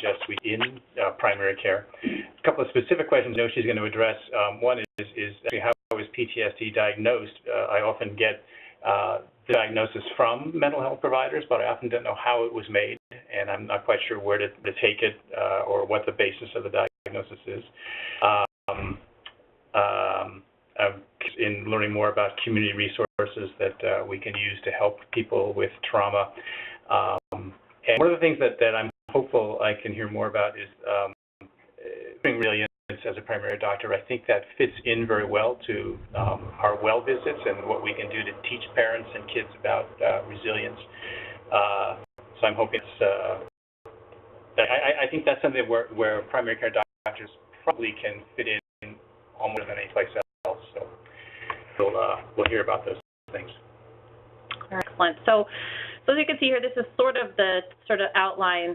suggest we in primary care. A couple of specific questions I know she's going to address. One is actually how is PTSD diagnosed? I often get the diagnosis from mental health providers, but I often don't know how it was made, and I'm not quite sure where to take it or what the basis of the diagnosis is. In learning more about community resources that we can use to help people with trauma. And one of the things that I'm hopeful I can hear more about is resilience as a primary doctor. I think that fits in very well to our well visits and what we can do to teach parents and kids about resilience. So I'm hoping I think that's something where primary care doctors probably can fit in almost than any place else. So we'll hear about those things. Excellent. So as you can see here, this is sort of the outline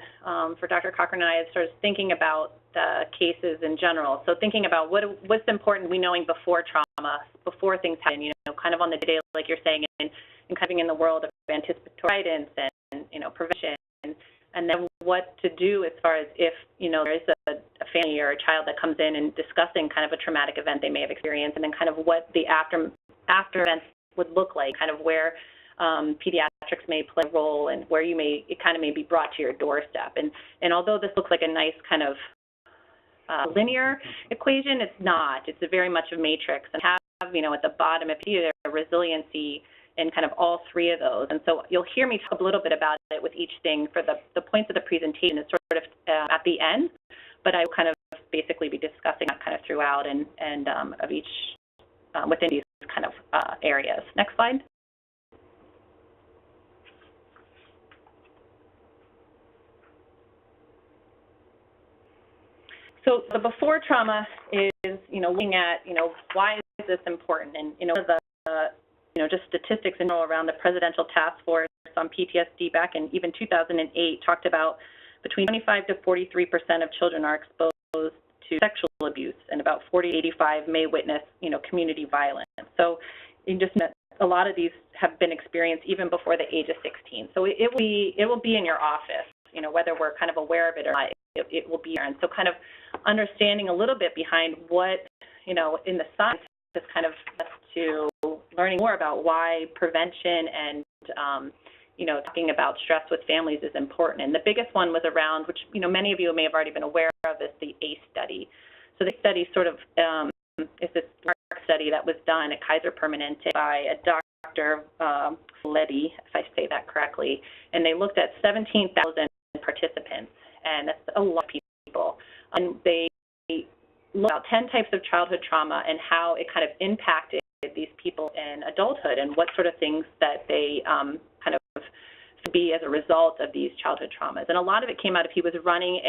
for Dr. Cochrane and I is sort of thinking about the cases in general. So thinking about what's important we knowing before trauma, before things happen, kind of on the day, like you're saying, and kind of in the world of anticipatory guidance and prevention, and then what to do as far as if, there is a family or a child that comes in and discussing kind of a traumatic event they may have experienced, and then kind of what the after events would look like, kind of where pediatrics may play a role and where it kind of may be brought to your doorstep. And although this looks like a nice kind of linear equation, it's not. It's very much a matrix, and have, at the bottom of either resiliency in kind of all three of those. And so you'll hear me talk a little bit about it with each thing for the points of the presentation is sort of at the end, but I will kind of basically be discussing that kind of throughout and of each within these kind of areas. Next slide. So the before trauma is, looking at, why is this important? And, just statistics in general around the Presidential Task Force on PTSD back in even 2008 talked about between 25 to 43% of children are exposed to sexual abuse, and about 40 to 85 may witness, community violence. So a lot of these have been experienced even before the age of 16. So it will be in your office, whether we're kind of aware of it or not. It will be there. And so kind of understanding a little bit behind what, in the science is kind of to learning more about why prevention and, talking about stress with families is important. And the biggest one was around, which, many of you may have already been aware of, is the ACE study. So the study sort of is this study that was done at Kaiser Permanente by a Dr. Daly, if I say that correctly, and they looked at 17,000 participants. And that's a lot of people. And they looked at 10 types of childhood trauma and how it kind of impacted these people in adulthood and what sort of things that they kind of be as a result of these childhood traumas. And a lot of it came out of he was running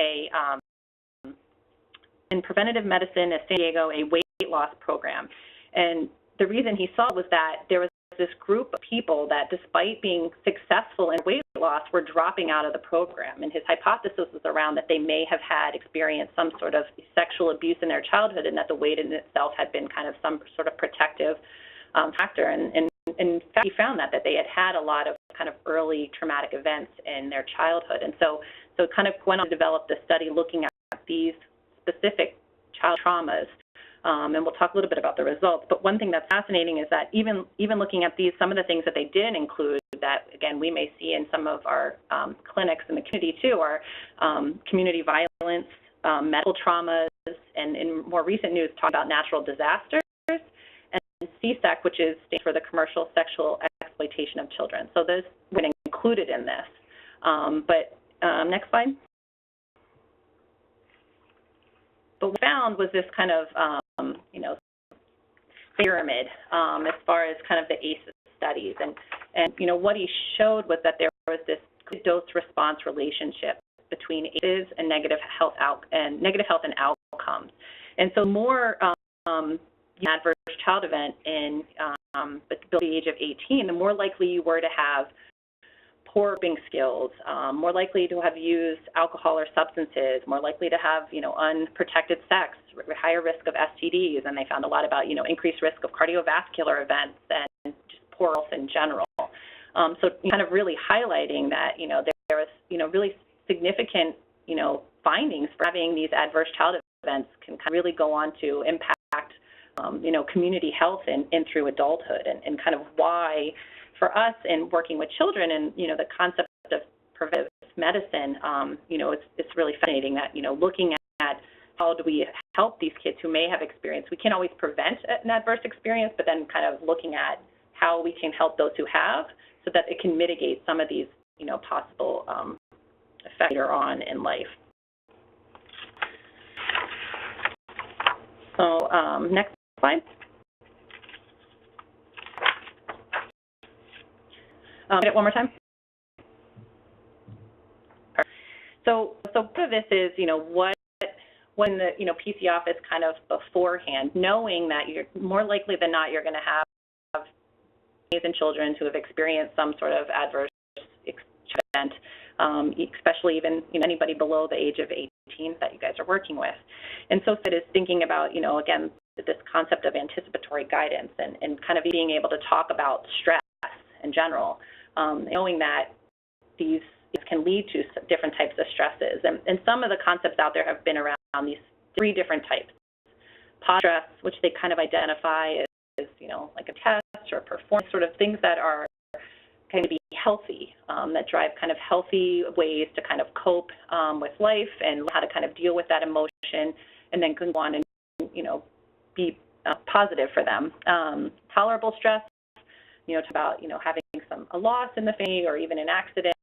in preventative medicine at San Diego, a weight loss program. And the reason he saw was that there was this group of people that, despite being successful in weight loss, were dropping out of the program. And his hypothesis was around that they may have had experienced some sort of sexual abuse in their childhood, and that the weight in itself had been kind of some sort of protective factor. And in fact, he found that they had a lot of kind of early traumatic events in their childhood. And so kind of went on to develop the study looking at these specific child traumas. And we'll talk a little bit about the results. But one thing that's fascinating is that even looking at these, some of the things that they didn't include that, again, we may see in some of our clinics in the community too, are community violence, medical traumas, and in more recent news, talk about natural disasters, and CSEC, which stands for the commercial sexual exploitation of children. So those were included in this. Next slide. But what we found was this kind of, pyramid as far as kind of the ACEs studies. And what he showed was that there was this dose-response relationship between ACEs and negative health and outcomes. And so more adverse child event in below the age of 18, the more likely you were to have poor coping skills, more likely to have used alcohol or substances, more likely to have, unprotected sex, higher risk of STDs, and they found a lot about, increased risk of cardiovascular events and just poor health in general. So kind of really highlighting that, there was, really significant, findings for having these adverse childhood events can really go on to impact, community health and through adulthood, and kind of why, for us in working with children and, the concept of preventive medicine, it's really fascinating that, looking at how do we help these kids who may have experienced, we can't always prevent an adverse experience, but then kind of looking at how we can help those who have so that it can mitigate some of these, possible effects later on in life. So next slide. Hit it one more time. So part of this is, when the, PC office kind of beforehand, knowing that you're more likely than not you're going to have families and children who have experienced some sort of adverse event, especially even anybody below the age of 18 that you guys are working with. And so it is thinking about, again, this concept of anticipatory guidance and kind of being able to talk about stress in general, knowing that these can lead to different types of stresses. And some of the concepts out there have been around these 3 different types. Positive stress, which they kind of identify as, like a test or performance, sort of things that are kind of be healthy, that drive kind of healthy ways to kind of cope with life and how to kind of deal with that emotion, and then can go on and, be positive for them. Tolerable stress, it's about, having a loss in the family or even an accident.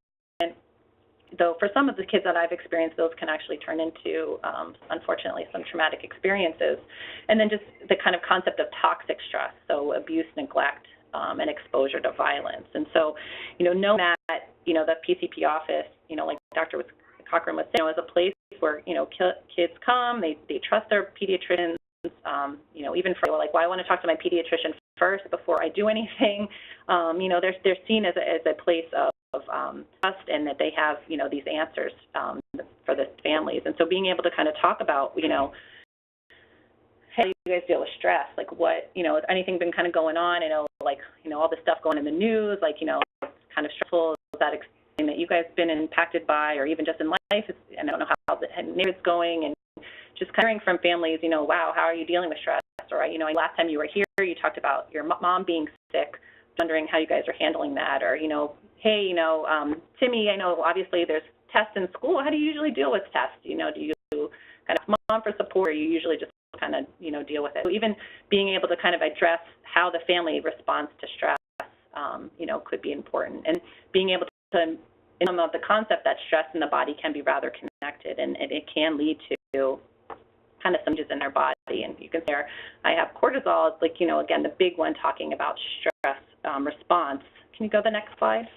Though for some of the kids that I've experienced, those can actually turn into, unfortunately, some traumatic experiences. And then just the kind of concept of toxic stress, so abuse, neglect, and exposure to violence. And so, knowing that, the PCP office, like Dr. Cochrane was saying, is a place where, kids come, they trust their pediatricians, even for, like, well, I want to talk to my pediatrician first before I do anything. They're seen as a place of trust, and that they have, these answers for the families. And so being able to kind of talk about, how do you guys deal with stress? Like, what, has anything been kind of going on? All this stuff going in the news, it's kind of stressful. Is that something that you guys been impacted by, or even just in life? I don't know how the neighborhood's going, and just kind of hearing from families, wow, how are you dealing with stress? Or, last time you were here, you talked about your mom being sick, wondering how you guys are handling that, or, hey, Timmy, I know obviously there's tests in school. How do you usually deal with tests? Do you kind of mom for support, or you usually just kind of, deal with it? So even being able to kind of address how the family responds to stress, could be important. And being able to, the concept that stress in the body can be rather connected, and it can lead to kind of some changes in their body. And you can say, I have cortisol. It's like, again, the big one talking about stress response. Can you go to the next slide?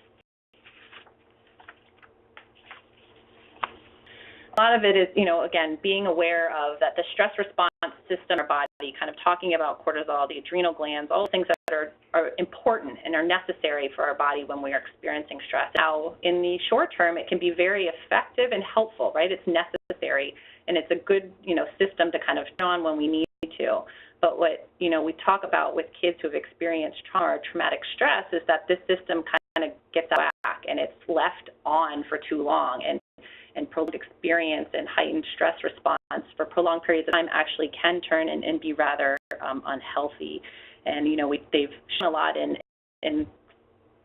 A lot of it is, again, being aware of that the stress response system or body, kind of talking about cortisol, the adrenal glands, all the things that are important and are necessary for our body when we are experiencing stress. Now, in the short term, it can be very effective and helpful, right? It's necessary, and it's a good, system to kind of turn on when we need to. But what, we talk about with kids who have experienced trauma or traumatic stress is that this system kind of gets out of whack, and it's left on for too long. And prolonged experience and heightened stress response for prolonged periods of time actually can turn and be rather unhealthy. And, they've shown a lot in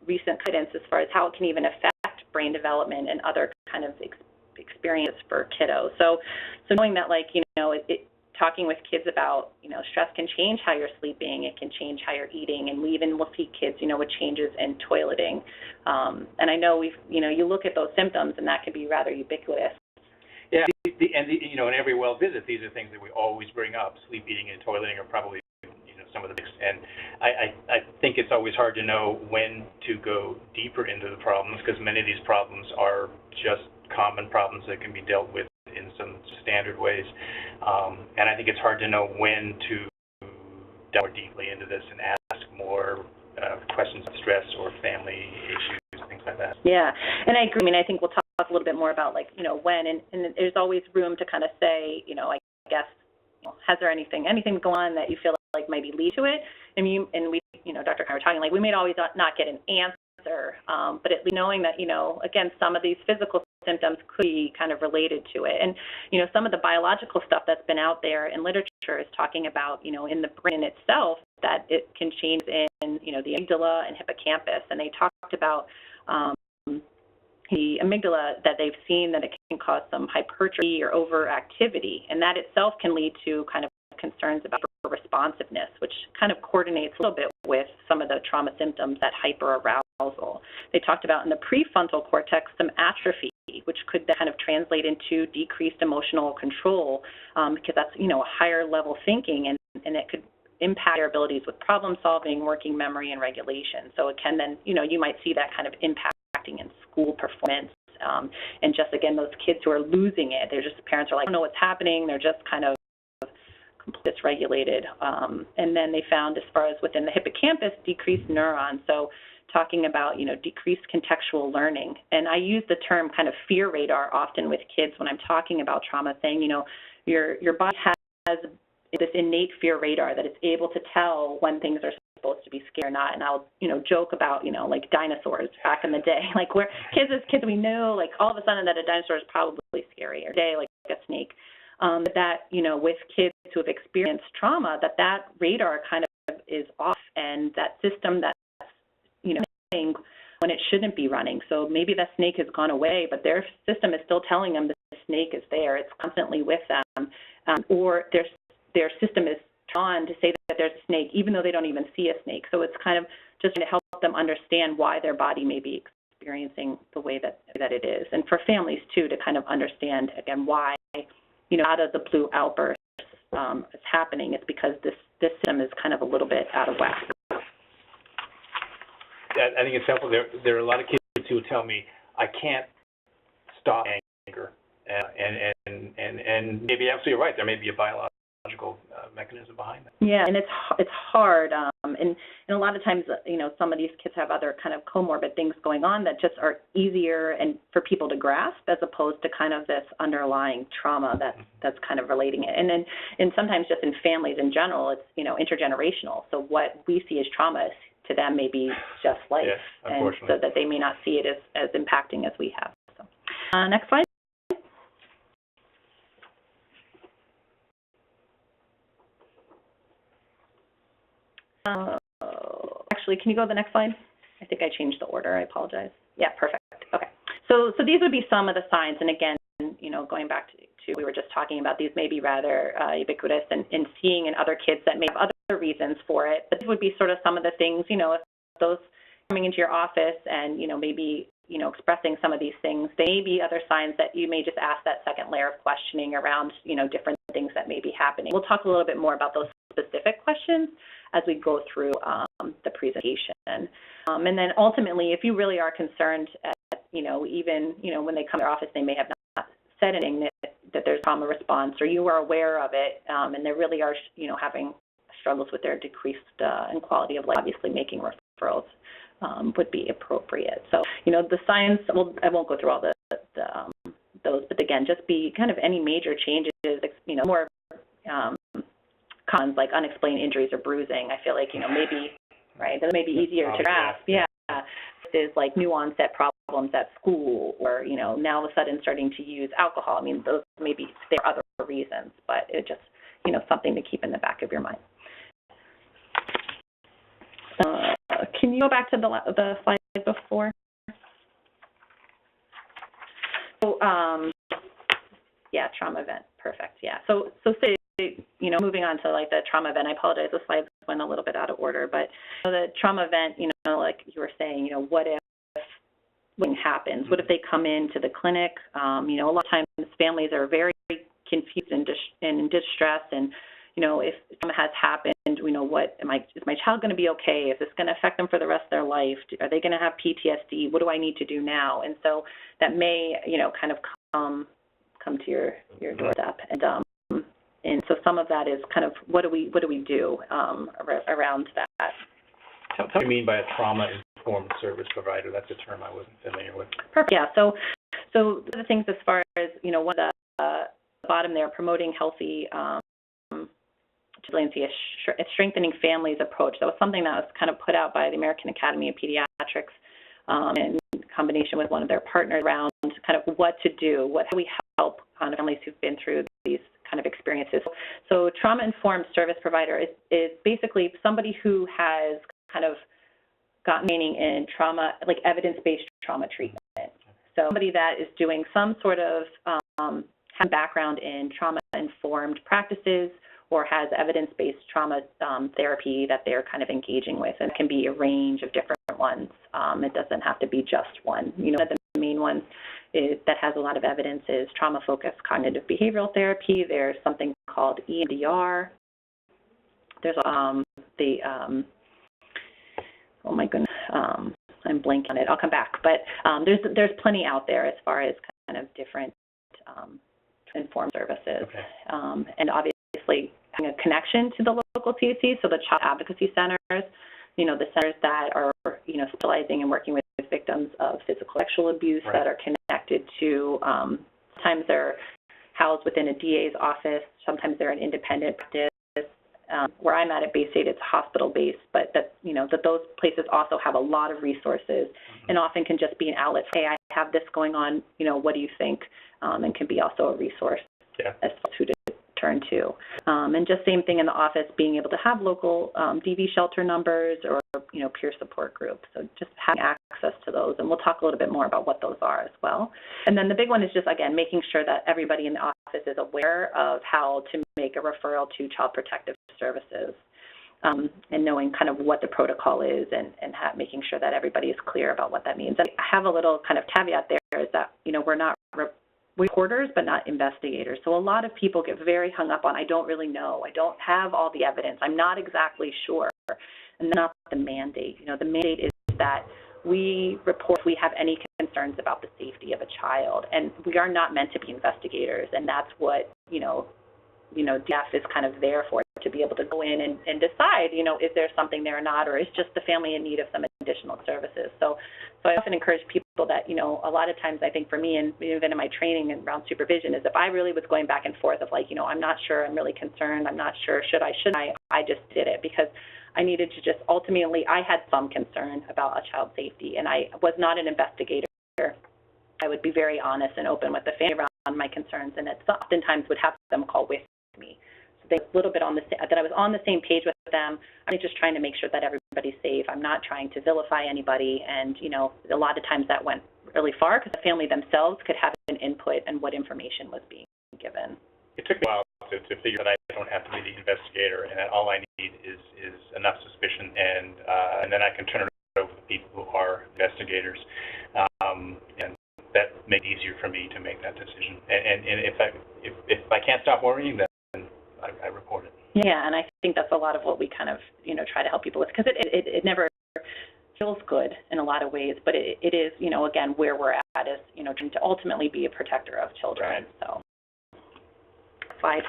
recent guidance as far as how it can even affect brain development and other kind of experiences for kiddos. So knowing that, talking with kids about, stress can change how you're sleeping, it can change how you're eating, and we even will see kids, with changes in toileting. And I know you look at those symptoms, and that can be rather ubiquitous. Yeah, in every well visit, these are things that we always bring up. Sleep, eating, and toileting are probably, some of the biggest. And I think it's always hard to know when to go deeper into the problems, because many of these problems are just common problems that can be dealt with in some standard ways. And I think it's hard to know when to delve more deeply into this and ask more questions of stress or family issues, things like that. Yeah, and I agree. I think we'll talk a little bit more about, when, and there's always room to kind of say, I guess, has there anything going on that you feel like maybe lead to it? And we, Dr. Cochrane, were talking, we may always not get an answer, but at least knowing that, again, some of these physical symptoms could be kind of related to it. And, some of the biological stuff that's been out there in literature is talking about, in the brain itself, that it can change in, the amygdala and hippocampus. And they talked about the amygdala, that they've seen that it can cause some hypertrophy or overactivity. And that itself can lead to kind of concerns about responsiveness, which kind of coordinates a little bit with some of the trauma symptoms, that hyperarousal. They talked about in the prefrontal cortex some atrophy, which could kind of translate into decreased emotional control, because that's, a higher level thinking, and it could impact their abilities with problem solving, working memory, and regulation. So it can then, you might see that kind of impacting in school performance. And just, again, those kids who are losing it, parents are like, I don't know what's happening. They're just kind of completely dysregulated. And then they found, as far as within the hippocampus, decreased neurons. So talking about, decreased contextual learning. And I use the term kind of fear radar often with kids when I'm talking about trauma, saying, your body has this innate fear radar that it's able to tell when things are supposed to be scary or not. And I'll, joke about, like dinosaurs back in the day, like where as kids, we know, like all of a sudden that a dinosaur is probably scary, or like a snake. That, with kids who have experienced trauma, that radar kind of is off, and that system that's, running when it shouldn't be running. So maybe that snake has gone away, but their system is still telling them that the snake is there. It's constantly with them. Or their system is on to say that there's a snake, even though they don't even see a snake. So it's kind of just to help them understand why their body may be experiencing the way that it is. And for families, too, to kind of understand, again, why, out of the blue outburst is happening. It's because this system is kind of a little bit out of whack. I think it's helpful. There are a lot of kids who tell me, I can't stop anger. And maybe absolutely right. There may be a biological mechanism behind that. Yeah, and it's hard. And a lot of times, some of these kids have other kind of comorbid things going on that just are easier and for people to grasp, as opposed to kind of this underlying trauma that's kind of relating it. And sometimes just in families in general, it's, intergenerational. So what we see as trauma is, to them, may be just life, and so that they may not see it as impacting as we have. So, next slide. Actually, can you go to the next slide? I think I changed the order. I apologize. Yeah, perfect. Okay. So these would be some of the signs, and again, going back to we were just talking about, these may be rather ubiquitous and seeing in other kids that may have other reasons for it, but this would be sort of some of the things, if those coming into your office and, maybe, expressing some of these things, there may be other signs that you may just ask that second layer of questioning around, different things that may be happening. We'll talk a little bit more about those specific questions as we go through the presentation. And then ultimately, if you really are concerned at, even, when they come to our office, they may have not said anything that there's trauma response, or you are aware of it, and they really are, having struggles with their decreased in quality of life, obviously making referrals would be appropriate. So, the signs, I won't go through all those, but again, just be kind of any major changes, more cons like unexplained injuries or bruising. I feel like, maybe, right, those may be easier to grasp. Yeah. Is like new onset problems at school, or, now all of a sudden starting to use alcohol. I mean, those maybe there are other reasons, but it just, something to keep in the back of your mind. Can you go back to the slide before? So, yeah, trauma event. Perfect. Yeah. So say, moving on to like the trauma event, I apologize, the slides went a little bit out of order, but the trauma event, like you were saying, what if something happens? What if they come into the clinic? A lot of times families are very confused and in distress, and, if trauma has happened, is my child going to be okay? Is this going to affect them for the rest of their life? Are they going to have PTSD? What do I need to do now? And so that may, kind of come to your doorstep. And so some of that is kind of what do we do around that? Tell me what you mean by a trauma-informed service provider. That's a term I wasn't familiar with. Perfect. Yeah. So the things as far as, one of the bottom there, promoting healthy resiliency, a strengthening families approach. That was something that was kind of put out by the American Academy of Pediatrics in combination with one of their partners around kind of what to do, how we help families who've been through these kind of experiences. So trauma-informed service provider is basically somebody who has kind of gotten training in trauma, like evidence-based trauma treatment. So somebody that is doing some sort of background in trauma-informed practices or has evidence-based trauma therapy that they're kind of engaging with. And it can be a range of different ones. It doesn't have to be just one. You know, one of the main ones that has a lot of evidence is trauma-focused cognitive behavioral therapy. There's something called EMDR. There's oh my goodness, I'm blanking on it. I'll come back. But there's plenty out there as far as kind of different informed services. Okay. And obviously having a connection to the local CAC, so the child advocacy centers, you know, the centers that are, you know, specializing and working with victims of physical sexual abuse that are connected to, sometimes they're housed within a DA's office, sometimes they're an independent practice. Where I'm at Bay State, it's hospital-based, but that, you know, that those places also have a lot of resources and often can just be an outlet. Hey, I have this going on, you know, what do you think? And can be also a resource as to who to turn to. And just same thing in the office, being able to have local DV shelter numbers or, you know, peer support groups. So just having access to those. And we'll talk a little bit more about what those are as well. And then the big one is just, again, making sure that everybody in the office is aware of how to make a referral to Child Protective Services, and knowing kind of what the protocol is and making sure that everybody is clear about what that means. And I have a little kind of caveat there is that, you know, we're not reporters, but not investigators. So a lot of people get very hung up on, I don't really know. I don't have all the evidence. I'm not exactly sure. And that's not the mandate. You know, the mandate is that we report if we have any concerns about the safety of a child. And we are not meant to be investigators. And that's what, you know, DF is kind of there for, to be able to go in and decide, you know, is there something there or not, or is just the family in need of some additional services. So I often encourage people that, you know, a lot of times I think for me, and even in my training and around supervision, is if I really was going back and forth of like, you know, I'm not sure, I'm really concerned, I'm not sure, shouldn't I just did it because I needed to just ultimately, I had some concern about a child's safety, and I was not an investigator. I would be very honest and open with the family around my concerns, and it oftentimes would have them call with me. So they were a little bit that I was on the same page with them. I'm just trying to make sure that everybody's safe. I'm not trying to vilify anybody, and, you know, a lot of times that went really far because the family themselves could have an input in what information was being given. It took me a while to figure that I don't have to be the investigator, and that all I need is enough suspicion, and then I can turn it over to people who are investigators, and that makes it easier for me to make that decision. And if I can't stop worrying, then I report it. Yeah, and I think that's a lot of what we kind of, you know, try to help people with, because it never feels good in a lot of ways, but it is, you know, again, where we're at is, you know, trying to ultimately be a protector of children. Right. So, slide.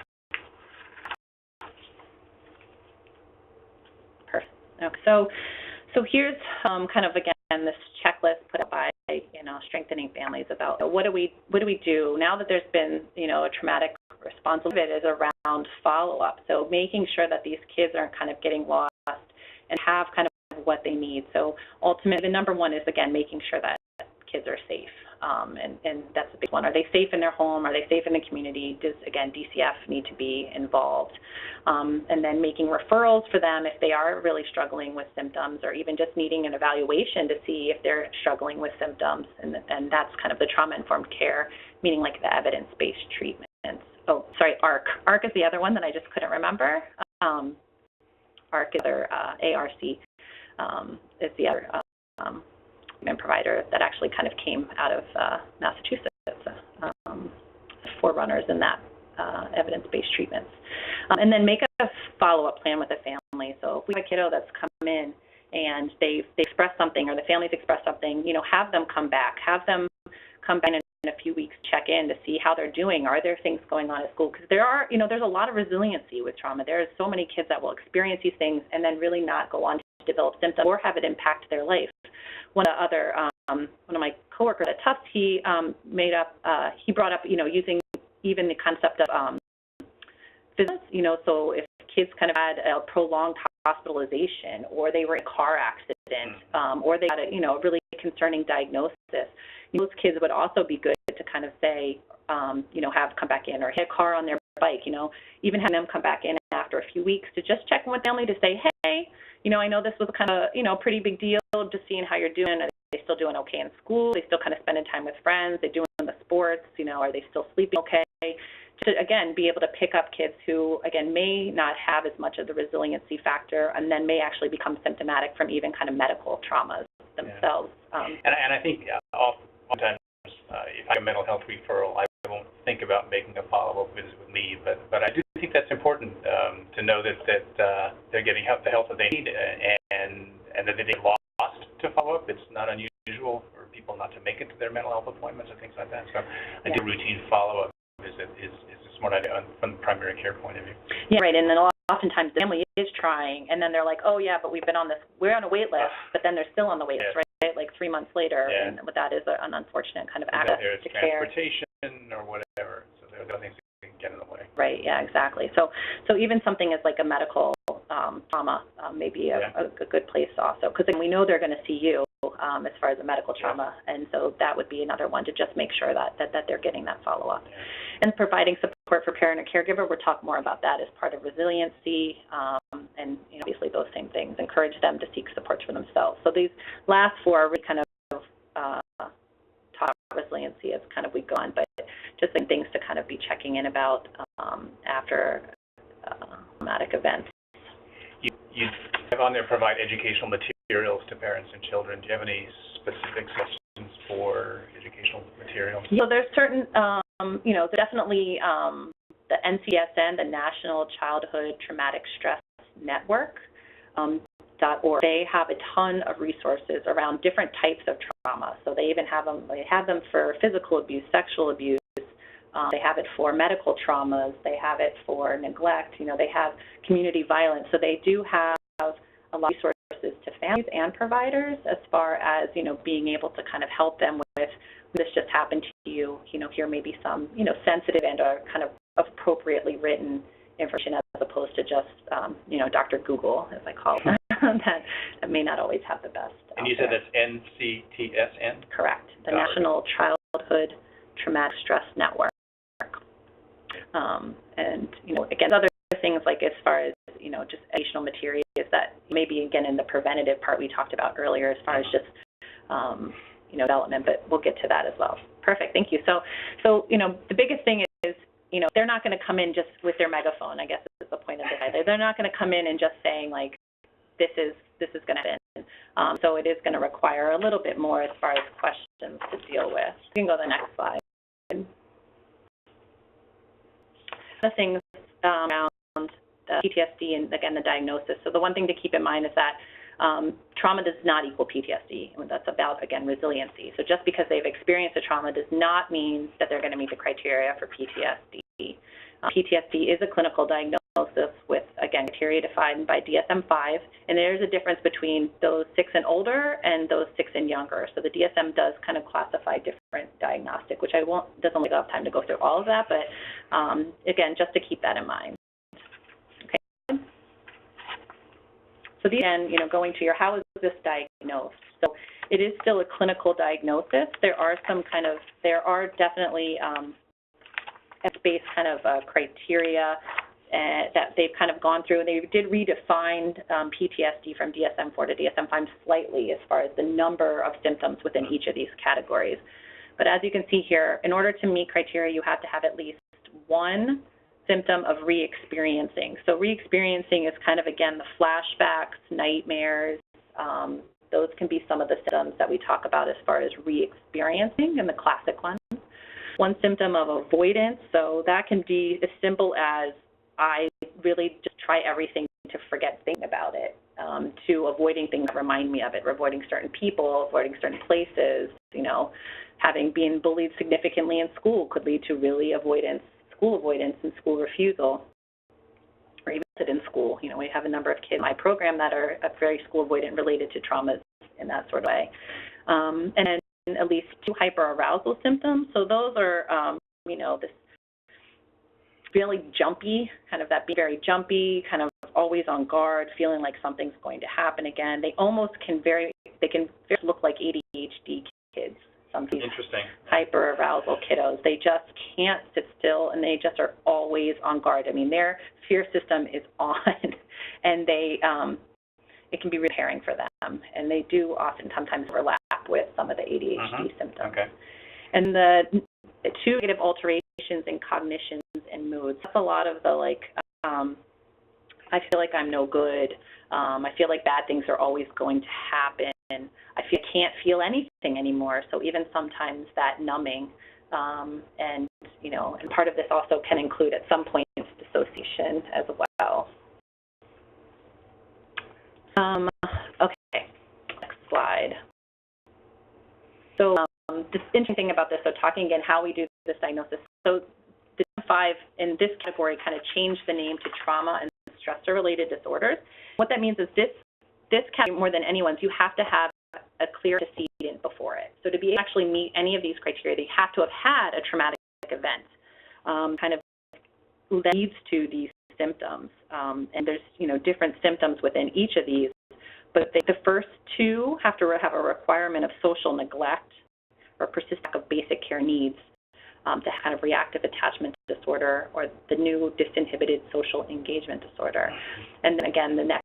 Perfect. Okay. So here's kind of, again, this checklist put up by, you know, Strengthening Families about what do we do now that there's been, you know, a traumatic response. Of it is around follow-up. So making sure that these kids aren't kind of getting lost and have kind of what they need. So ultimately, the number one is, again, making sure that kids are safe. And that's a big one. Are they safe in their home? Are they safe in the community? Does, again, DCF need to be involved? And then making referrals for them if they are really struggling with symptoms, or even just needing an evaluation to see if they're struggling with symptoms. And that's kind of the trauma-informed care, meaning like the evidence-based treatments. Oh, sorry, ARC. ARC is the other one that I just couldn't remember. ARC is their ARC is the other treatment provider that actually kind of came out of Massachusetts, forerunners in that evidence-based treatments. And then make a follow-up plan with the family. So if we have a kiddo that's come in and they express something, or the family's expressed something, you know, have them come back. Have them come back in a few weeks, check in to see how they're doing. Are there things going on at school? Because there are, you know, there's a lot of resiliency with trauma. There's so many kids that will experience these things and then really not go on to develop symptoms or have it impact their life. One of my coworkers at Tufts, he brought up, you know, using even the concept of physics, you know, so if kids kind of had a prolonged hospitalization, or they were in a car accident, or they had a, you know, really concerning diagnosis, those kids would also be good to kind of say, have come back in, or hit a car on their bike, even having them come back in after a few weeks to just check in with family to say, hey, I know this was kind of, pretty big deal, just seeing how you're doing. Are they still doing okay in school? Are they still kind of spending time with friends? Are they doing the sports? Are they still sleeping okay? To, again, be able to pick up kids who, again, may not have as much of the resiliency factor and then may actually become symptomatic from even kind of medical traumas themselves. And I think oftentimes if I have a mental health referral, I won't think about making a follow-up visit with me, but I do think that's important to know that they're getting the help that they need and that they get lost to follow up. It's not unusual for people not to make it to their mental health appointments and things like that. So I think routine follow-up visit is a smart idea from the primary care point of view. Yeah, right. And then oftentimes the family is trying, and then they're like, oh yeah, but we're on a wait list, but then they're still on the wait list, right? Like 3 months later, and that is an unfortunate kind of access to care. Transportation or whatever. So there are things that can get in the way. Right. Yeah. Exactly. So even something as like a medical trauma may be a good place also, because we know they're going to see you as far as a medical trauma, and so that would be another one to just make sure that they're getting that follow-up. Yeah. And providing support for parent or caregiver, we'll talk more about that as part of resiliency, and obviously those same things. Encourage them to seek support for themselves. So these last four are really kind of talk resiliency as kind of we go on, but just some things to kind of be checking in about after traumatic events. You have on there provide educational materials to parents and children. Do you have any specific suggestions for educational materials? So there's certain, definitely the NCSN, the National Childhood Traumatic Stress Network, .org. They have a ton of resources around different types of trauma. So they even have them. They have them for physical abuse, sexual abuse. They have it for medical traumas. They have it for neglect. They have community violence. So they do have a lot of resources to families and providers as far as, being able to kind of help them with this just happened to you. Here may be some, sensitive and kind of appropriately written information as opposed to just, Dr. Google, as I call it, that may not always have the best. And you said that's NCTSN? Correct. The National Childhood Traumatic Stress Network. And, again, other things like as far as, just educational materials that maybe, again, in the preventative part we talked about earlier as far as just, development, but we'll get to that as well. Perfect. Thank you. So the biggest thing is, they're not going to come in just with their megaphone, I guess is the point of it. They're not going to come in and just saying, like, this is going to happen. So it is going to require a little bit more as far as questions to deal with. You can go to the next slide. The things around the PTSD and, again, the diagnosis. So the one thing to keep in mind is that trauma does not equal PTSD. That's about, again, resiliency. So just because they've experienced a trauma does not mean that they're going to meet the criteria for PTSD. PTSD is a clinical diagnosis with, again, criteria defined by DSM-5, and there's a difference between those 6 and older and those 6 and younger. So the DSM does kind of classify different diagnostic, which doesn't take enough time to go through all of that, but again, just to keep that in mind. Okay. So again, going to how is this diagnosed? So it is still a clinical diagnosis. There are definitely evidence-based kind of criteria that they've kind of gone through. They did redefine PTSD from DSM-4 to DSM-5 slightly as far as the number of symptoms within each of these categories. But as you can see here, in order to meet criteria, you have to have at least one symptom of re-experiencing. So re-experiencing is kind of, again, the flashbacks, nightmares. Those can be some of the symptoms that we talk about as far as re-experiencing and the classic ones. One symptom of avoidance, so that can be as simple as I really just try everything to forget thinking about it, to avoiding things that remind me of it, avoiding certain people, avoiding certain places, having been bullied significantly in school could lead to really school avoidance and school refusal, or even in school. We have a number of kids in my program that are very school avoidant related to traumas in that sort of way. And then at least 2 hyperarousal symptoms. So those are, this really jumpy, kind of that being very jumpy, kind of always on guard, feeling like something's going to happen again. They almost can very look like ADHD kids, some Interesting. hyper-arousal kiddos. They just can't sit still, and they just are always on guard. I mean, their fear system is on, and it can be repairing for them, and they do sometimes overlap with some of the ADHD symptoms. Okay. And the two negative alterations in cognitions and moods. That's a lot of the I feel like I'm no good. I feel like bad things are always going to happen. I can't feel anything anymore. So even sometimes that numbing, and part of this also can include at some point dissociation as well. Okay, next slide. So this interesting thing about this, so talking again how we do this diagnosis. So the 5 in this category kind of changed the name to trauma and stressor-related disorders. What that means is this category, more than anyone's, you have to have a clear antecedent before it. So to be able to actually meet any of these criteria, they have to have had a traumatic event, kind of that leads to these symptoms. And there's different symptoms within each of these, but the first 2 have to have a requirement of social neglect or persistent lack of basic care needs, to kind of reactive attachment disorder or the new disinhibited social engagement disorder. And then again, the next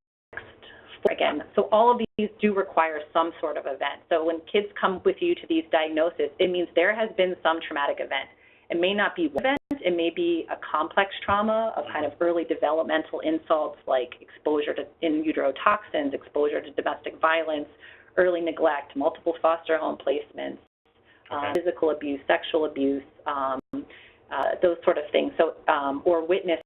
4 again. So all of these do require some sort of event. So when kids come with you to these diagnoses, it means there has been some traumatic event. It may not be one event, it may be a complex trauma of kind of early developmental insults like exposure to in utero toxins, exposure to domestic violence, early neglect, multiple foster home placements, physical abuse, sexual abuse, those sort of things. So, or witnessed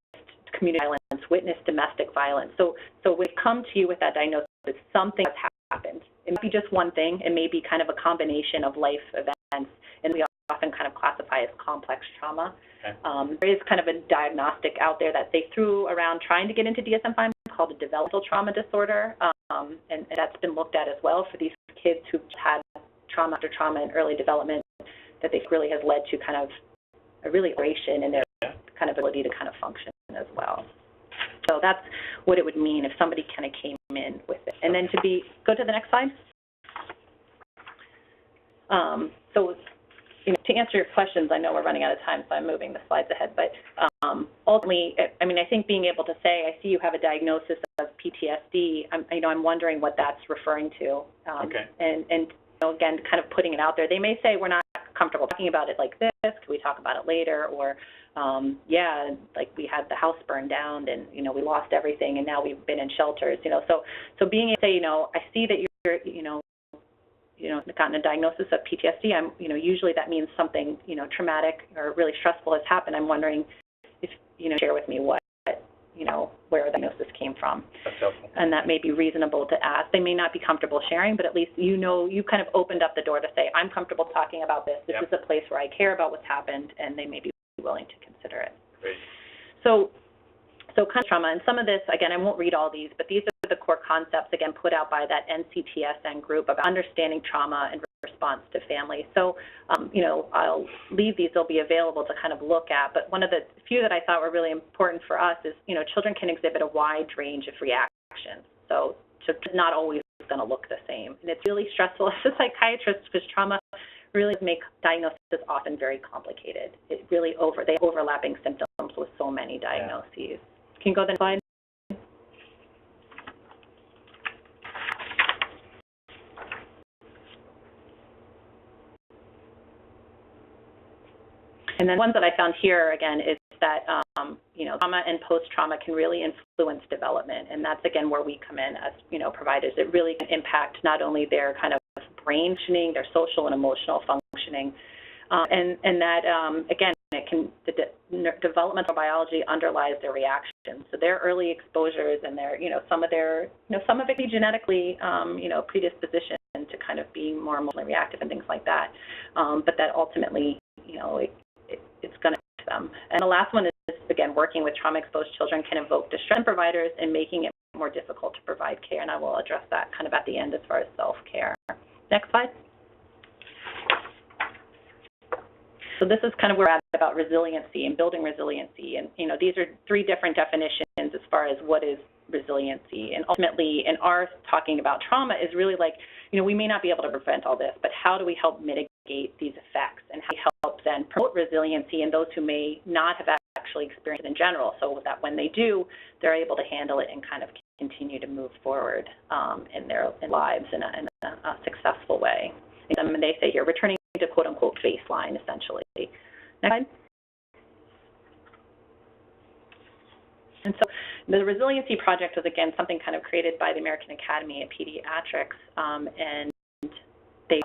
community violence, witnessed domestic violence. So when it comes to you with that diagnosis, something has happened. It might be just one thing. It may be kind of a combination of life events, and we often kind of classify as complex trauma. Okay. There is kind of a diagnostic out there that they threw around trying to get into DSM-5 called a developmental trauma disorder, and that's been looked at as well for these kids who've had trauma after trauma in early development, that this really has led to kind of a really alteration in their kind of ability to kind of function as well. So that's what it would mean if somebody kind of came in with it. And then go to the next slide. So to answer your questions, I know we're running out of time, so I'm moving the slides ahead. But ultimately, I mean, I think being able to say, I see you have a diagnosis of PTSD. I'm wondering what that's referring to. And again, kind of putting it out there. They may say we're not comfortable talking about it like this. Can we talk about it later? Or like we had the house burned down, and we lost everything, and now we've been in shelters. So being able to say, I see that you're gotten a diagnosis of PTSD. Usually that means something traumatic or really stressful has happened. I'm wondering if share with me where the diagnosis came from. That's helpful. And that may be reasonable to ask. They may not be comfortable sharing, but at least you kind of opened up the door to say, I'm comfortable talking about this. This is a place where I care about what's happened, and they may be willing to consider it. Great. So kind of trauma, and some of this, again, I won't read all these, but these are the core concepts, again, put out by that NCTSN group of understanding trauma and response to families. So, I'll leave these. They'll be available to kind of look at. But one of the few that I thought were really important for us is, children can exhibit a wide range of reactions. So it's not always going to look the same. And it's really stressful as a psychiatrist because trauma really make diagnosis often very complicated. It really they have overlapping symptoms with so many diagnoses. Can you go to the next slide? And then ones that I found here, again, is that, trauma and post-trauma can really influence development. And that's, again, where we come in as, providers. It really can impact not only their kind of brain functioning, their social and emotional functioning. And that, again, developmental biology underlies their reactions. So their early exposures and their, some of it be genetically, predisposition to kind of being more emotionally reactive and things like that. But that ultimately, it's going to affect them. And the last one is, again, working with trauma-exposed children can invoke distress in providers and making it more difficult to provide care. And I will address that kind of at the end as far as self-care. Next slide. So this is kind of where we're at about resiliency and building resiliency. And, these are 3 different definitions as far as what is resiliency. And ultimately, in our talking about trauma is really like, we may not be able to prevent all this, but how do we help mitigate these effects and how we help then promote resiliency in those who may not have actually experienced it in general, so that when they do, they're able to handle it and kind of continue to move forward in their lives in a successful way. And they say here, returning to quote-unquote baseline, essentially. Next slide. And so the Resiliency Project was, again, something kind of created by the American Academy of Pediatrics, and they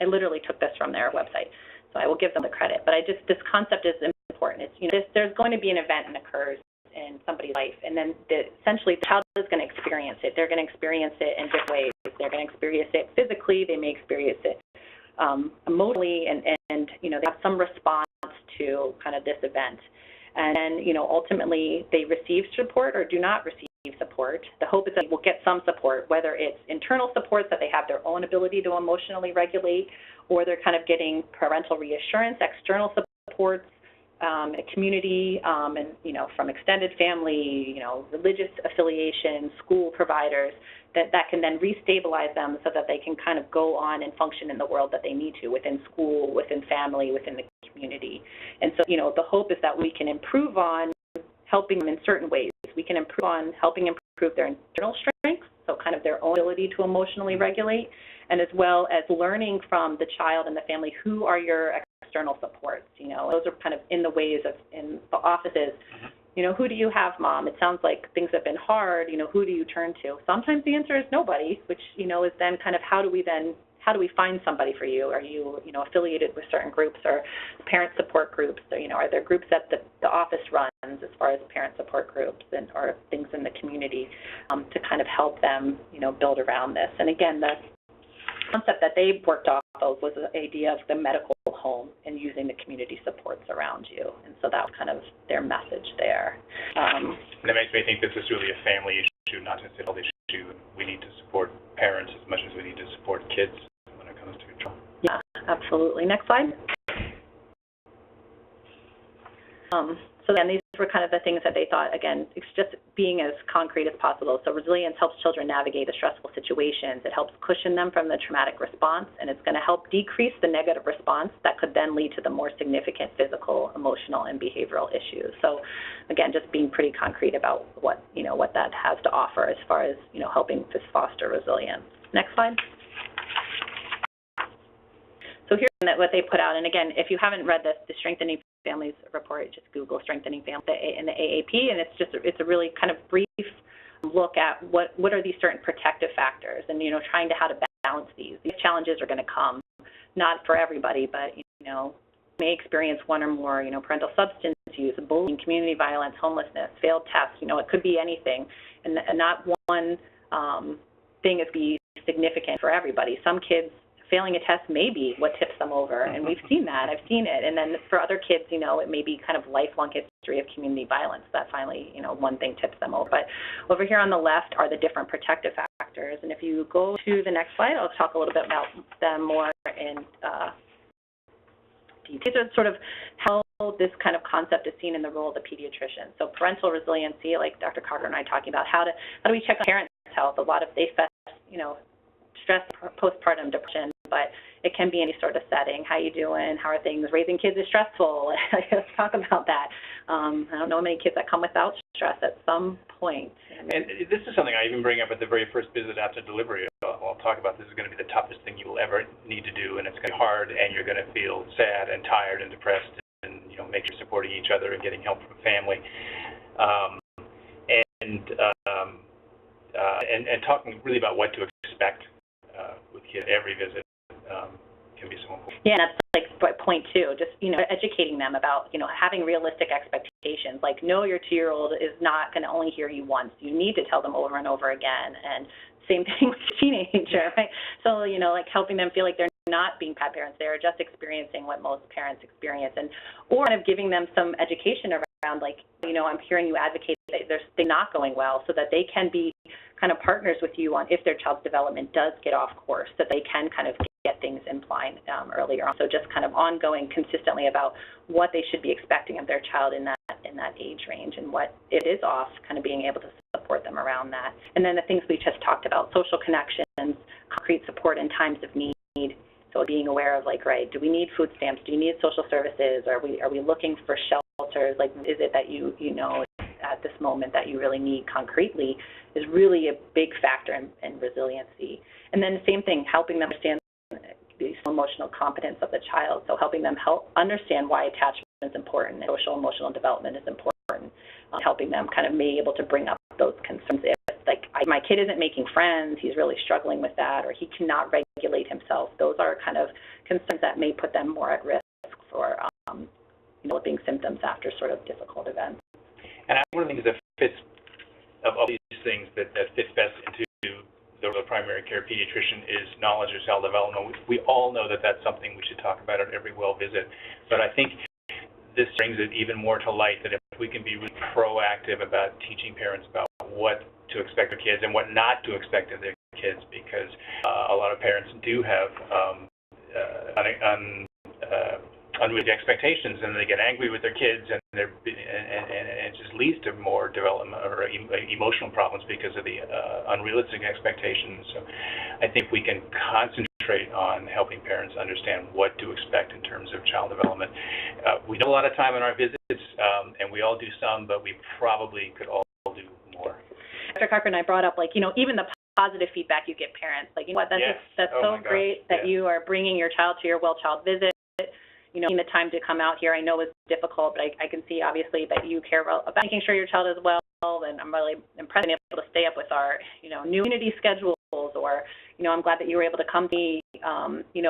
I literally took this from their website, so I will give them the credit. But this concept is important. It's, there's going to be an event that occurs in somebody's life, and then essentially the child is going to experience it. They're going to experience it in different ways. They're going to experience it physically. They may experience it emotionally, and they have some response to kind of this event. And then, ultimately they receive support or do not receive support. The hope is that they will get some support, whether it's internal support, that they have their own ability to emotionally regulate, or they're kind of getting parental reassurance, external supports, a community, and, from extended family, religious affiliation, school providers, that can then restabilize them so that they can kind of go on and function in the world that they need to, within school, within family, within the community. And so, the hope is that we can improve on helping them in certain ways. We can improve on helping improve their internal strengths, so kind of their own ability to emotionally regulate, and as well as learning from the child and the family, who are your external supports. Those are kind of in the ways of, in the offices, who do you have, Mom? It sounds like things have been hard, who do you turn to? Sometimes the answer is nobody, which, is then kind of how do we find somebody for you? Are you, affiliated with certain groups or parent support groups? Or, are there groups that the office runs as far as parent support groups or things in the community to kind of help them, build around this? And again, the concept that they worked off of was the idea of the medical home and using the community supports around you. And so that was kind of their message there. And it makes me think this is really a family issue, not just a health issue. We need to support parents as much as we need to support kids when it comes to trauma. Yeah, absolutely. Next slide. So then these were kind of the things that they thought, again, it's just being as concrete as possible. So resilience helps children navigate the stressful situations. It helps cushion them from the traumatic response, and it's going to help decrease the negative response that could then lead to the more significant physical, emotional, and behavioral issues. So again, just being pretty concrete about what that has to offer as far as, helping to foster resilience. Next slide. So here's what they put out, and again, if you haven't read this, the Strengthening Families report, just Google Strengthening Families in the AAP, and it's a really kind of brief look at what are these certain protective factors, and trying to how to balance these. These challenges are going to come, not for everybody, but may experience one or more, parental substance use, bullying, community violence, homelessness, failed tests. It could be anything, and not one thing is be significant for everybody. Some kids, failing a test may be what tips them over, and we've seen that. I've seen it. And then for other kids, it may be kind of lifelong history of community violence that finally, one thing tips them over. But over here on the left are the different protective factors. And if you go to the next slide, I'll talk a little bit about them more in detail. These are sort of how this kind of concept is seen in the role of the pediatrician. So parental resiliency, like Dr. Cochrane and I talking about, how do we check on parents' health? A lot of they face, stress, postpartum depression, but it can be any sort of setting. How you doing? How are things? Raising kids is stressful. Let's talk about that. I don't know many kids that come without stress at some point. And this is something I even bring up at the very first visit after delivery. I'll talk about this is going to be the toughest thing you will ever need to do, and it's going to be hard, and you're going to feel sad and tired and depressed, and make sure you're supporting each other and getting help from family. And talking really about what to expect with kids every visit can be so important. Yeah, and that's like point two, just, educating them about, having realistic expectations. Like, no, your 2-year-old is not going to only hear you once. You need to tell them over and over again. And same thing with a teenager, right? So, like helping them feel like they're not being bad parents. They're just experiencing what most parents experience. Or kind of giving them some education around, like, I'm hearing you advocate that they're not going well, so that they can be kind of partners with you on if their child's development does get off course, that they can kind of get things in line earlier on. So just kind of ongoing consistently about what they should be expecting of their child in that age range, and what it is off, kind of being able to support them around that. And then the things we just talked about, social connections, concrete support in times of need. So being aware of, like, right, do we need food stamps? Do you need social services? Are we looking for shelters? Like, is it that you know at this moment that you really need concretely is really a big factor in resiliency. And then the same thing, helping them understand the emotional competence of the child. So helping them understand why attachment is important and social emotional development is important. Helping them kind of be able to bring up those concerns. If, like, my kid isn't making friends, he's really struggling with that, or he cannot regulate himself. Those are kind of concerns that may put them more at risk for developing symptoms after sort of difficult events. And one of the things that fits, of all these things that fits best into the primary care pediatrician is knowledge of child development. We all know that that's something we should talk about at every well visit, but I think this brings it even more to light that if we can be really proactive about teaching parents about what to expect of kids and what not to expect of their kids, because a lot of parents do have unrealistic expectations, and they get angry with their kids, and it just leads to more development or emotional problems because of the unrealistic expectations. So I think we can concentrate on helping parents understand what to expect in terms of child development. We do a lot of time in our visits, and we all do some, but we probably could all do more. Dr. Cochrane and I brought up, like, even the positive feedback you give parents. Like, you know what, that's so great that you are bringing your child to your well child visit. Taking the time to come out here, I know is difficult, but I can see obviously that you care about making sure your child is well, and I'm really impressed being able to stay up with our, new community schedules, or, I'm glad that you were able to come to me,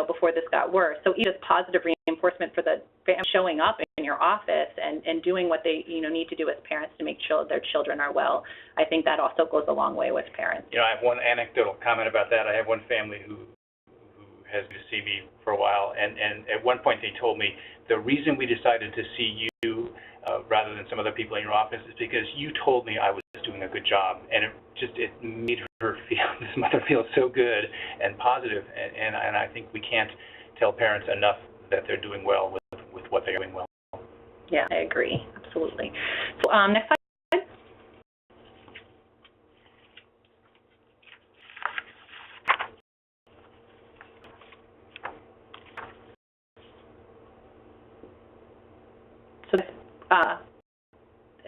before this got worse. So even positive reinforcement for the family showing up in your office and doing what they, need to do as parents to make sure their children are well. I think that also goes a long way with parents. I have one anecdotal comment about that. I have one family who has been to see me for a while, and at one point they told me the reason we decided to see you rather than some other people in your office is because you told me I was doing a good job, and it made her this mother feel so good and positive, and I think we can't tell parents enough that they're doing well with what they're doing well. Yeah, I agree, absolutely. So next slide. So this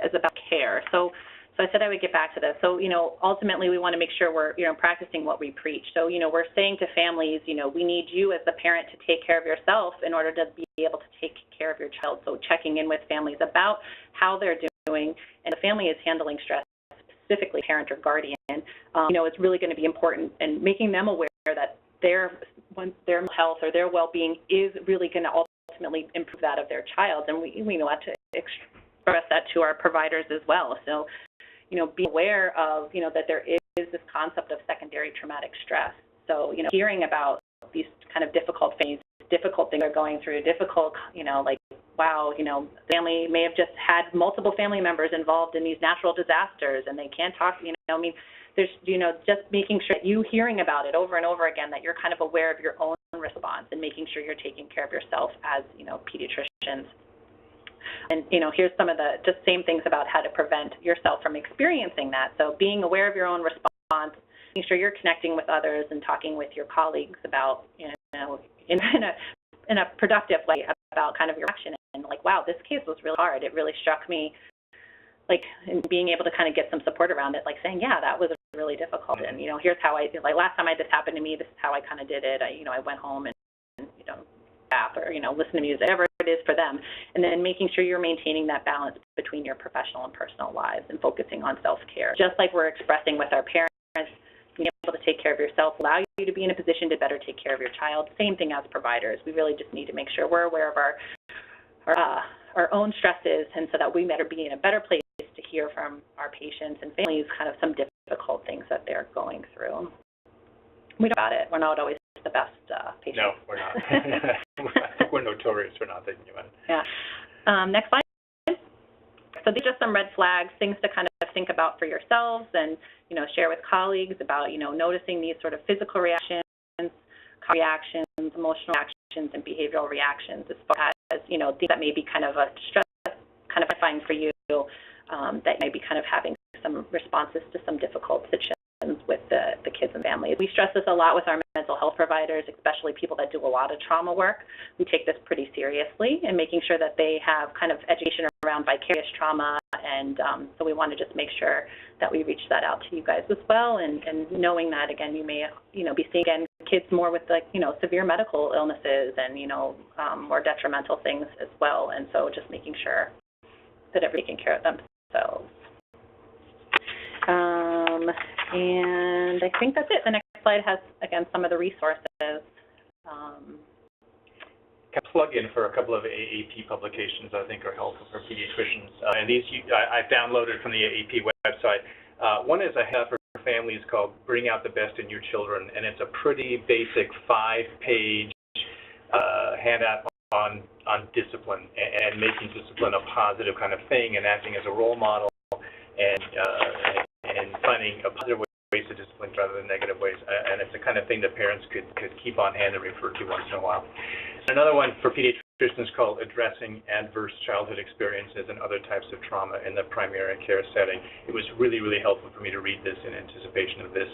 is about care. So I said I would get back to this. So, ultimately we want to make sure we're, practicing what we preach. So, we're saying to families, we need you as the parent to take care of yourself in order to be able to take care of your child. So checking in with families about how they're doing, and the family is handling stress, specifically parent or guardian. It's really going to be important, and making them aware that their health or their well-being is really going to ultimately improve that of their child, and we want to express that to our providers as well. So, be aware of, that there is this concept of secondary traumatic stress. So, hearing about these kind of difficult things they're going through, like, wow, family may have just had multiple family members involved in these natural disasters, and they can't talk, there's, just making sure that you hearing about it over and over again, that you're kind of aware of your own response and making sure you're taking care of yourself as, pediatricians. And, here's some of the just same things about how to prevent yourself from experiencing that. So being aware of your own response, making sure you're connecting with others and talking with your colleagues about, in a productive way about kind of your action. And like, wow, this case was really hard. It really struck me, like, and being able to kind of get some support around it, like saying, yeah, that was really difficult. And, here's how last time this happened to me, this is how I kind of did it. I went home and bath or, listen to music, whatever it is for them. And then making sure you're maintaining that balance between your professional and personal lives and focusing on self-care. Just like we're expressing with our parents, being able to take care of yourself, allow you to be in a position to better take care of your child. Same thing as providers. We really just need to make sure we're aware of our own stresses, and so that we better be in a better place to hear from our patients and families kind of some difficult things that they're going through. We know about it. We're not always the best patients. No, we're not. I think we're notorious for not thinking about it. Yeah. Next slide. So these are just some red flags, things to kind of think about for yourselves and, share with colleagues about, noticing these sort of physical reactions, emotional reactions, and behavioral reactions, as far as, things that may be kind of a stress, kind of identifying for you, that may be kind of having some responses to some difficult situations. with the kids and families. We stress this a lot with our mental health providers, especially people that do a lot of trauma work. We take this pretty seriously and making sure that they have kind of education around vicarious trauma, and so we want to just make sure that we reach that out to you guys as well, and knowing that, again, you may, be seeing, again, kids more with, like, severe medical illnesses and, more detrimental things as well, and so just making sure that everybody's taking care of themselves. And I think that's it. The next slide has, again, some of the resources. Plug in for a couple of AAP publications I think are helpful for pediatricians. And these I've downloaded from the AAP website. One is a head for families called Bring Out the Best in Your Children, and it's a pretty basic 5-page handout on discipline and making discipline a positive kind of thing and acting as a role model and finding a positive ways to discipline rather than negative ways. And it's the kind of thing that parents could keep on hand and refer to once in a while. Another one for pediatricians called Addressing Adverse Childhood Experiences and Other Types of Trauma in the Primary Care Setting. It was really, really helpful for me to read this in anticipation of this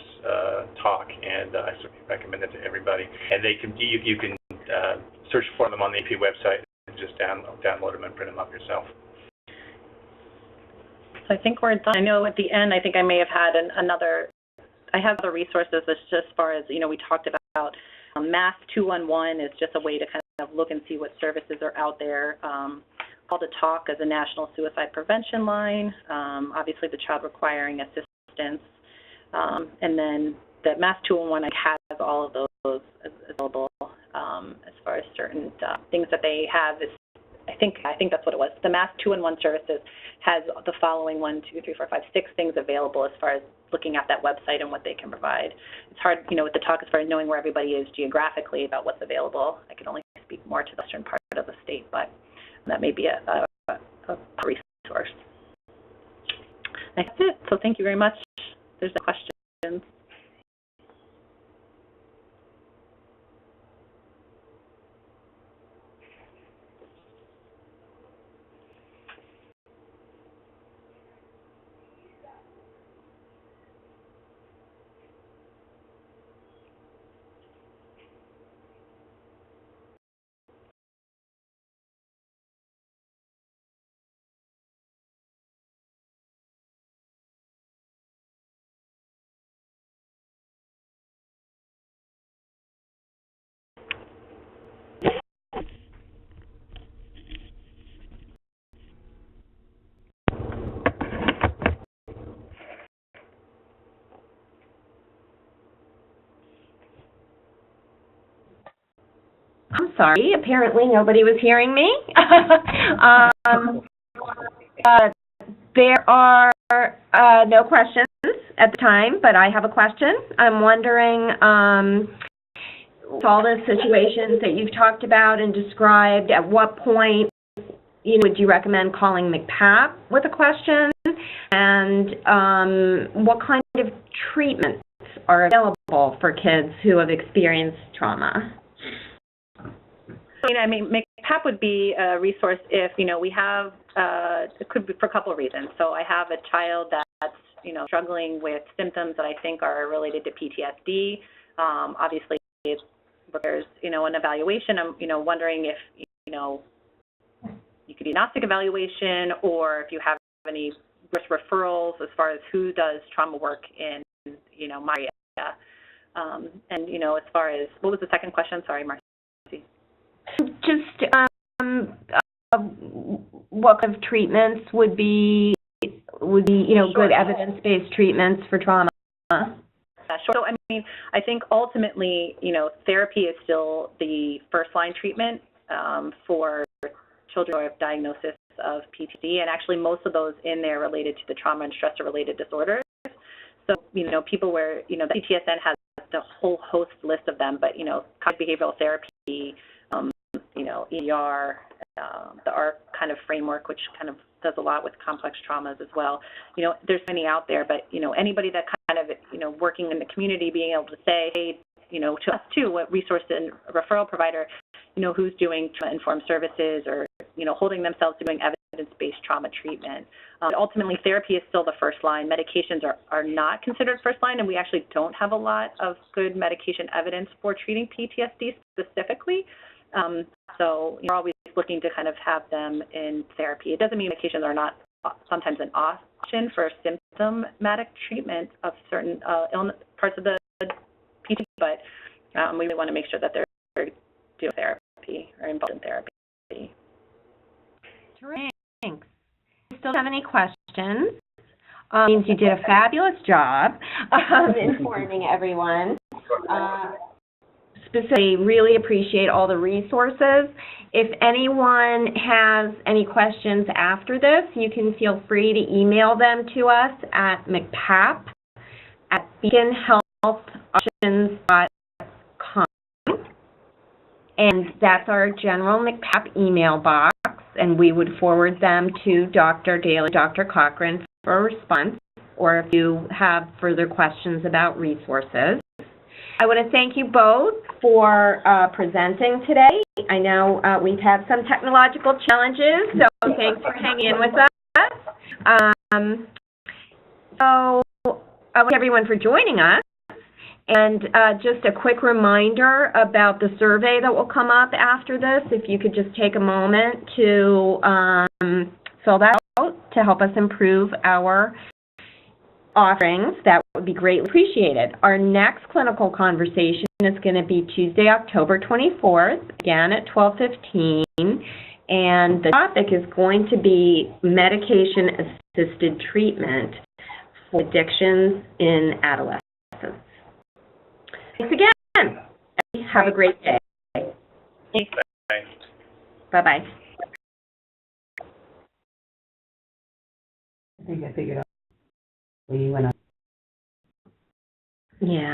talk, and I certainly recommend it to everybody. And you can search for them on the AP website and just download them and print them up yourself. So I think we're done. I know at the end, I think I may have had I have other resources as far as, we talked about Mass 211 is just a way to kind of look and see what services are out there. Call to Talk is a national suicide prevention line. Obviously, the Child Requiring Assistance. And then the Mass 211 has all of those available as far as certain things that they have. I think that's what it was. The Mass 211 services has the following 1, 2, 3, 4, 5, 6 things available as far as looking at that website and what they can provide. It's hard, with the talk as far as knowing where everybody is geographically about what's available. I can only speak more to the western part of the state, but that may be a resource. That's it. So thank you very much. There's no questions. I'm sorry, apparently nobody was hearing me. There are no questions at the time, but I have a question. I'm wondering, with all the situations that you've talked about and described, at what point would you recommend calling MCPAP with a question? And what kind of treatments are available for kids who have experienced trauma? MCPAP would be a resource if, we have, it could be for a couple of reasons. So I have a child that's, struggling with symptoms that I think are related to PTSD. Obviously, if there's, an evaluation, I'm, wondering if, you could do a diagnostic evaluation, or if you have any referrals as far as who does trauma work in, my area. And, as far as, what was the second question? Sorry, Marcy. Just what kind of treatments would be Sure. Good evidence-based treatments for trauma? Sure. So, I think ultimately, therapy is still the first-line treatment for children who have diagnosis of PTSD, and actually most of those in there related to the trauma and stressor-related disorders. So, people where, the CTSN has a whole host list of them, but, cognitive behavioral therapy, ER, the ARC kind of framework, which kind of does a lot with complex traumas as well. There's many out there, but, anybody that kind of, working in the community, being able to say, hey, to us too, what resource and referral provider, who's doing trauma-informed services or, holding themselves to doing evidence-based trauma treatment. Ultimately, therapy is still the first line. Medications are not considered first line, and we actually don't have a lot of good medication evidence for treating PTSD specifically. So you're always looking to kind of have them in therapy. It doesn't mean medications are not sometimes an option for symptomatic treatment of certain illness, parts of the PTSD, but we really want to make sure that they're doing therapy or involved in therapy. Terrific. Thanks. Do you still have any questions? Means you did a fabulous job informing everyone. Specifically, really appreciate all the resources. If anyone has any questions after this, you can feel free to email them to us at MCPAP@beaconhealthoptions.com. And that's our general MCPAP email box, and we would forward them to Dr. Daly, Dr. Cochrane for a response, or if you have further questions about resources. I want to thank you both for presenting today. I know we've had some technological challenges, so thanks for hanging in with us. So I want everyone for joining us. And just a quick reminder about the survey that will come up after this. If you could just take a moment to fill that out to help us improve our offerings, that would be greatly appreciated. Our next clinical conversation is going to be Tuesday, October 24th, again at 12:15, and the topic is going to be medication-assisted treatment for addictions in adolescents. Thanks again. Have a great day. Thanks. Bye-bye. I think I figured out where you went up. Yeah.